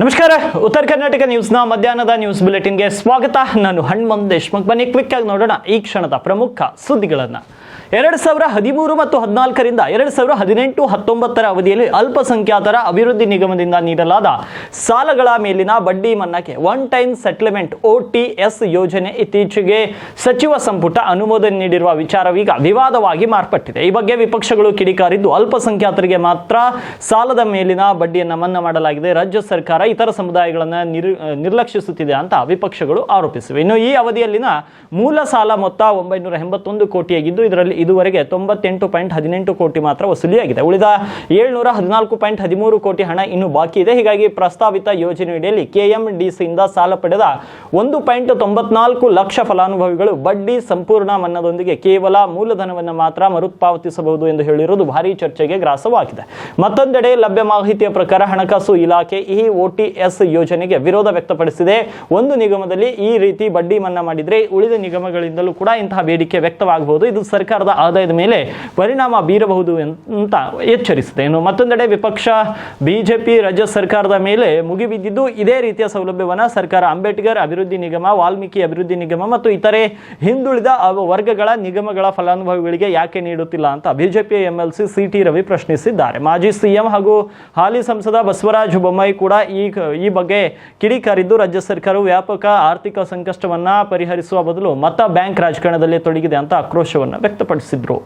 ನಮಸ್ಕಾರ. ಉತ್ತರ ಕರ್ನಾಟಕ ನ್ಯೂಸ್ನ ಮಧ್ಯಾಹ್ನದ ನ್ಯೂಸ್ ಬುಲೆಟಿನ್ಗೆ ಸ್ವಾಗತ. ನಾನು ಹನುಮಂತ್ ದೇಶ್ಮುಖ್. ಬನ್ನಿ ಕ್ವಿಕ್ ಆಗಿ ನೋಡೋಣ ಈ ಕ್ಷಣದ ಪ್ರಮುಖ ಸುದ್ದಿಗಳನ್ನು. 2013 ಮತ್ತು 14ರಿಂದ 2018-19 ಅವಧಿಯಲ್ಲಿ ಅಲ್ಪಸಂಖ್ಯಾತರ ಅಭಿವೃದ್ಧಿ ನಿಗಮದಿಂದ ನೀಡಲಾದ ಸಾಲಗಳ ಮೇಲಿನ ಬಡ್ಡಿ ಮನ್ನಾಕ್ಕೆ ಒನ್ ಟೈಮ್ ಸೆಟಲ್ಮೆಂಟ್ OTS ಯೋಜನೆ ಇತ್ತೀಚೆಗೆ ಸಚಿವ ಸಂಪುಟ ಅನುಮೋದನೆ ನೀಡಿರುವ ವಿಚಾರವೀಗ ವಿವಾದವಾಗಿ ಮಾರ್ಪಟ್ಟಿದೆ. ಈ ಬಗ್ಗೆ ವಿಪಕ್ಷಗಳು ಕಿಡಿಕಾರಿದ್ದು, ಅಲ್ಪಸಂಖ್ಯಾತರಿಗೆ ಮಾತ್ರ ಸಾಲದ ಮೇಲಿನ ಬಡ್ಡಿಯನ್ನು ಮನ್ನಾ ಮಾಡಲಾಗಿದೆ, ರಾಜ್ಯ ಸರ್ಕಾರ ಇತರ ಸಮುದಾಯಗಳನ್ನು ನಿರ್ಲಕ್ಷಿಸುತ್ತಿದೆ ಅಂತ ವಿಪಕ್ಷಗಳು ಆರೋಪಿಸಿವೆ. ಇನ್ನು ಈ ಅವಧಿಯಲ್ಲಿನ ಮೂಲ ಸಾಲ ಮೊತ್ತ 981 ಕೋಟಿಯಾಗಿದ್ದು, ಇದರಲ್ಲಿ ಇದುವರೆಗೆ 98.18 ಕೋಟಿ ಮಾತ್ರ ವಸೂಲಿಯಾಗಿದೆ. ಉಳಿದ 714.13 ಕೋಟಿ ಹಣ ಇನ್ನು ಬಾಕಿ ಇದೆ. ಹೀಗಾಗಿ ಪ್ರಸ್ತಾವಿತ ಯೋಜನೆಯಡಿಯಲ್ಲಿ KMDCಯಿಂದ ಸಾಲ ಪಡೆದ 1.94 ಲಕ್ಷ ಫಲಾನುಭವಿಗಳು ಬಡ್ಡಿ ಸಂಪೂರ್ಣ ಮನ್ನಾದೊಂದಿಗೆ ಕೇವಲ ಮೂಲಧನವನ್ನು ಮಾತ್ರ ಮರುಪಾವತಿಸಬಹುದು ಎಂದು ಹೇಳಿರುವುದು ಭಾರಿ ಚರ್ಚೆಗೆ ಗ್ರಾಸವಾಗಿದೆ. ಮತ್ತೊಂದೆಡೆ ಲಭ್ಯ ಮಾಹಿತಿಯ ಪ್ರಕಾರ ಹಣಕಾಸು ಇಲಾಖೆ ಈ OTS ಯೋಜನೆಗೆ ವಿರೋಧ ವ್ಯಕ್ತಪಡಿಸಿದೆ. ಒಂದು ನಿಗಮದಲ್ಲಿ ಈ ರೀತಿ ಬಡ್ಡಿ ಮನ್ನಾ ಮಾಡಿದ್ರೆ ಉಳಿದ ನಿಗಮಗಳಿಂದಲೂ ಕೂಡ ಇಂತಹ ಬೇಡಿಕೆ ವ್ಯಕ್ತವಾಗಬಹುದು. ಇದು ಸರ್ಕಾರದ ಆದಾಯದ ಮೇಲೆ ಪರಿಣಾಮ ಬೀರಬಹುದು ಅಂತ ಎಚ್ಚರಿಸಿದೆ. ಇನ್ನು ಮತ್ತೊಂದೆಡೆ ವಿಪಕ್ಷ ಬಿಜೆಪಿ ರಾಜ್ಯ ಸರ್ಕಾರದ ಮೇಲೆ ಮುಗಿಬಿದ್ದಿದ್ದು, ಇದೇ ರೀತಿಯ ಸೌಲಭ್ಯವನ್ನು ಸರ್ಕಾರ ಅಂಬೇಡ್ಕರ್ ಅಭಿವೃದ್ಧಿ ನಿಗಮ, ವಾಲ್ಮೀಕಿ ಅಭಿವೃದ್ಧಿ ನಿಗಮ ಮತ್ತು ಇತರೆ ಹಿಂದುಳಿದ ವರ್ಗಗಳ ನಿಗಮಗಳ ಫಲಾನುಭವಿಗಳಿಗೆ ಯಾಕೆ ನೀಡುತ್ತಿಲ್ಲ ಅಂತ ಬಿಜೆಪಿ MLC CT ರವಿ ಪ್ರಶ್ನಿಸಿದ್ದಾರೆ. ಮಾಜಿ CM ಹಾಗೂ ಹಾಲಿ ಸಂಸದ ಬಸವರಾಜ ಬೊಮ್ಮಾಯಿ ಕೂಡ ಈ ಬಗ್ಗೆ ಕಿಡಿಕಾರಿದ್ದು, ರಾಜ್ಯ ಸರ್ಕಾರವು ವ್ಯಾಪಕ ಆರ್ಥಿಕ ಸಂಕಷ್ಟವನ್ನ ಪರಿಹರಿಸುವ ಬದಲು ಮತ ಬ್ಯಾಂಕ್ ರಾಜಕಾರಣದಲ್ಲಿ ತೊಡಗಿದೆ ಅಂತ ಆಕ್ರೋಶವನ್ನು ವ್ಯಕ್ತಪಡಿಸಿದ್ರು.